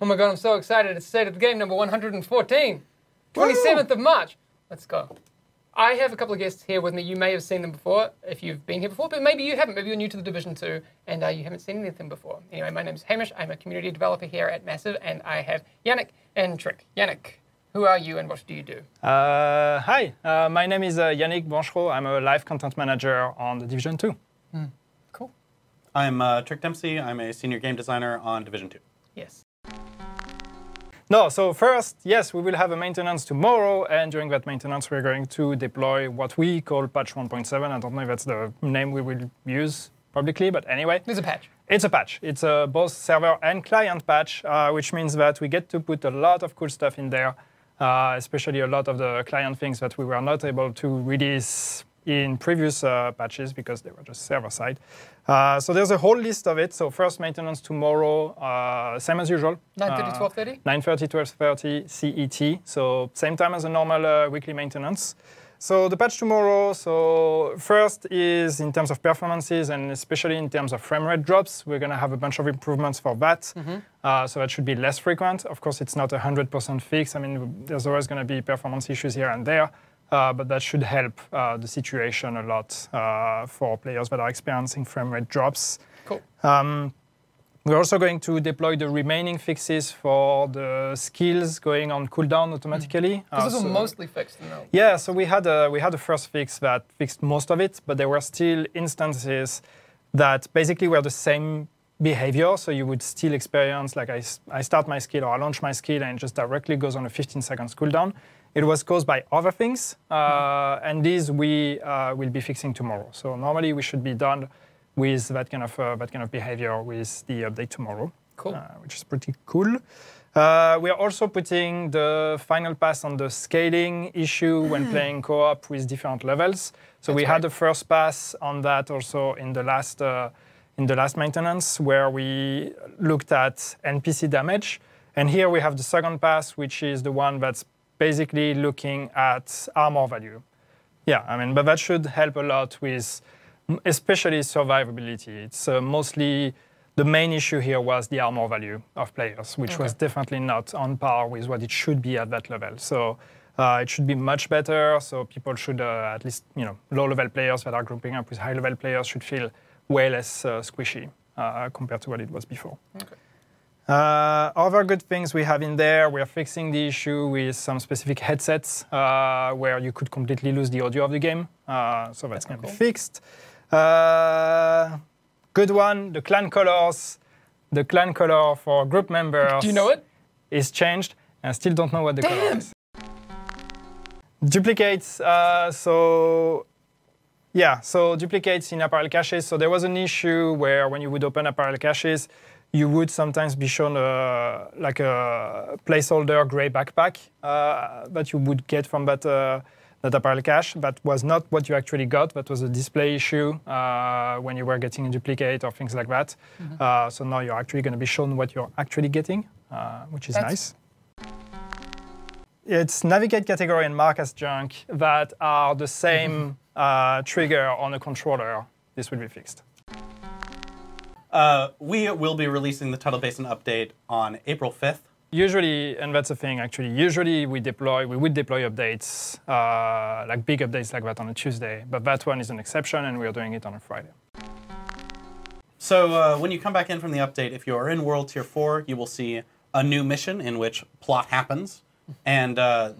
Oh my god, I'm so excited. It's State of the Game number 114. 27th of March. Let's go. I have a couple of guests here with me. You may have seen them before if you've been here before, but maybe you haven't. Maybe you're new to the Division 2 and you haven't seen any of them before. Anyway, my name's Hamish. I'm a community developer here at Massive, and I have Yannick and Trick. Yannick, who are you and what do you do? Hi, my name is Yannick Banchereau. I'm a live content manager on the Division 2. Cool. I'm Trick Dempsey. I'm a senior game designer on Division 2. Yes. No, so first, yes, we will have a maintenance tomorrow, and during that maintenance, we're going to deploy what we call patch 1.7. I don't know if that's the name we will use publicly, but anyway. It's a patch. It's a patch. It's a both server and client patch, which means that we get to put a lot of cool stuff in there, especially a lot of the client things that we were not able to release in previous patches because they were just server-side. So there's a whole list of it. So first maintenance tomorrow, same as usual. 9:30, 12:30? 9:30, 12:30 CET. So same time as a normal weekly maintenance. So the patch tomorrow, so first is in terms of performances and especially in terms of frame rate drops, we're going to have a bunch of improvements for that. So that should be less frequent. Of course, it's not 100% fixed. I mean, there's always going to be performance issues here and there. But that should help the situation a lot for players that are experiencing frame rate drops. Cool. We're also going to deploy the remaining fixes for the skills going on cooldown automatically. Those are mostly fixed now. Yeah, so we had a first fix that fixed most of it, but there were still instances that basically were the same behavior. So you would still experience, like I start my skill or I launch my skill and it just directly goes on a 15 seconds cooldown. It was caused by other things, and these we will be fixing tomorrow. So normally we should be done with that kind of behavior with the update tomorrow. Cool. Which is pretty cool. We are also putting the final pass on the scaling issue when playing co-op with different levels. So we had the first pass on that also in the last maintenance where we looked at NPC damage, and here we have the second pass, which is the one that's basically looking at armor value. Yeah, I mean, but that should help a lot with especially survivability. It's mostly the main issue here was the armor value of players, which was definitely not on par with what it should be at that level. So it should be much better. So people should, at least, low-level players that are grouping up with high-level players should feel way less squishy compared to what it was before. Okay. Other good things we have in there, we are fixing the issue with some specific headsets where you could completely lose the audio of the game. So that's going to be fixed. Good one, the clan colors. The clan color for group members. Do you know it? Is changed. I still don't know what the color is. Duplicates. So duplicates in apparel caches. So there was an issue where when you would open apparel caches, you would sometimes be shown like a placeholder gray backpack that you would get from that apparel cache. That was not what you actually got. That was a display issue when you were getting a duplicate or things like that. So now you're actually going to be shown what you're actually getting, which is nice. It's navigate category and mark as junk that are the same trigger on a controller. This will be fixed. We will be releasing the Tidal Basin update on April 5th. Usually, and that's the thing actually, usually we would deploy updates, like big updates like that on a Tuesday, but that one is an exception and we're doing it on a Friday. So when you come back in from the update, if you are in World Tier 4, you will see a new mission in which plot happens. And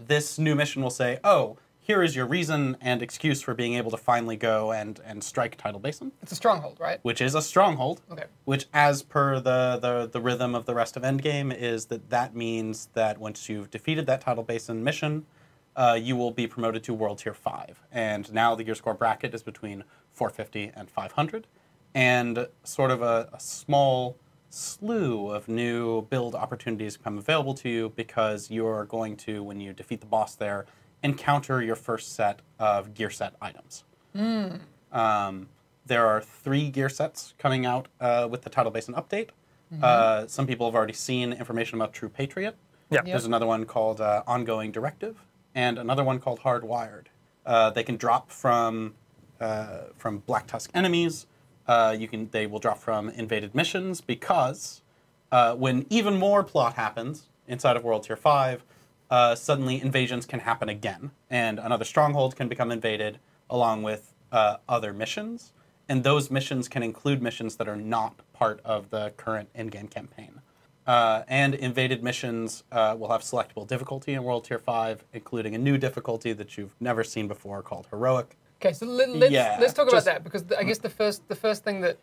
this new mission will say, oh, here is your reason and excuse for being able to finally go and strike Tidal Basin. It's a stronghold, right? Which is a stronghold. Okay. Which, as per the rhythm of the rest of Endgame, is that means that once you've defeated that Tidal Basin mission, you will be promoted to World Tier 5. And now the gear score bracket is between 450 and 500. And sort of a small slew of new build opportunities become available to you because you're going to, when you defeat the boss there, encounter your first set of gear set items. There are 3 gear sets coming out with the Tidal Basin update. Some people have already seen information about True Patriot. Yeah. There's another one called Ongoing Directive, and another one called Hardwired. They can drop from Black Tusk enemies. They will drop from invaded missions because when even more plot happens inside of World Tier 5, suddenly invasions can happen again, and another stronghold can become invaded along with other missions, and those missions can include missions that are not part of the current in-game campaign. And invaded missions will have selectable difficulty in World Tier 5, including a new difficulty that you've never seen before called Heroic. Okay, so let's talk about that, because I guess the first thing that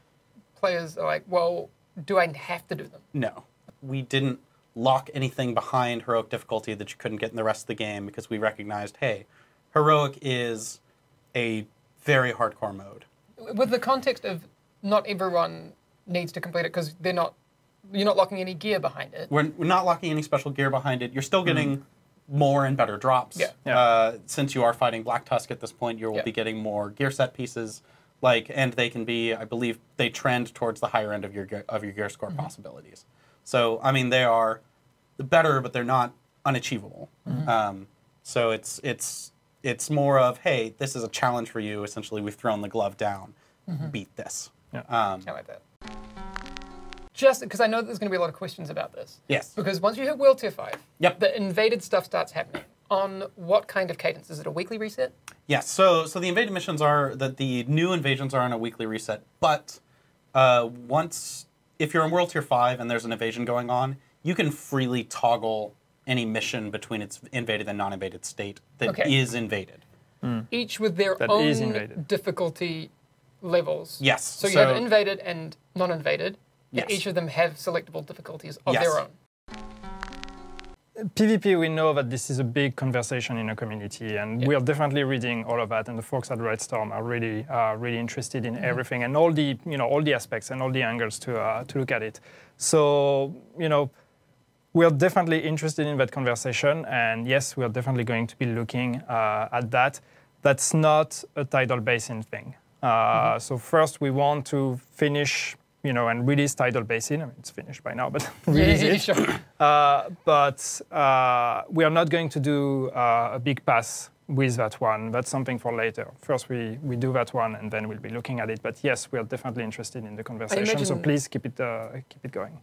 players are like, well, do I have to do them? No. We didn't lock anything behind Heroic difficulty that you couldn't get in the rest of the game because we recognized, hey, Heroic is a very hardcore mode. With the context of not everyone needs to complete it because you're not locking any gear behind it. We're not locking any special gear behind it. You're still getting more and better drops. Yeah. Since you are fighting Black Tusk at this point, you will be getting more gear set pieces. And they can be, I believe, they trend towards the higher end of your gear score possibilities. So, I mean, they are better, but they're not unachievable. So it's more of, hey, this is a challenge for you. Essentially, we've thrown the glove down. Beat this. Yeah. I like that. Just because I know there's going to be a lot of questions about this. Yes. Because once you hit World Tier 5, Yep. the invaded stuff starts happening. On what kind of cadence? Is it a weekly reset? Yes. So the invaded missions are that the new invasions are on a weekly reset. But if you're in World Tier 5 and there's an invasion going on, you can freely toggle any mission between its invaded and non-invaded state that is invaded. Each with their That own is invaded. difficulty levels. Yes. So you have invaded and non-invaded. Yes. And each of them have selectable difficulties of Yes. their own. PvP, we know that this is a big conversation in a community, and we are definitely reading all of that. And the folks at Red Storm are really interested in everything and all the aspects and all the angles to look at it. So we are definitely interested in that conversation, and yes, we are definitely going to be looking at that. That's not a tidal basin thing. So first, we want to finish. And release Tidal Basin. I mean, it's finished by now, but release it. Sure. But we are not going to do a big pass with that one. That's something for later. First, we do that one, and then we'll be looking at it. But yes, we are definitely interested in the conversation. So please keep it going.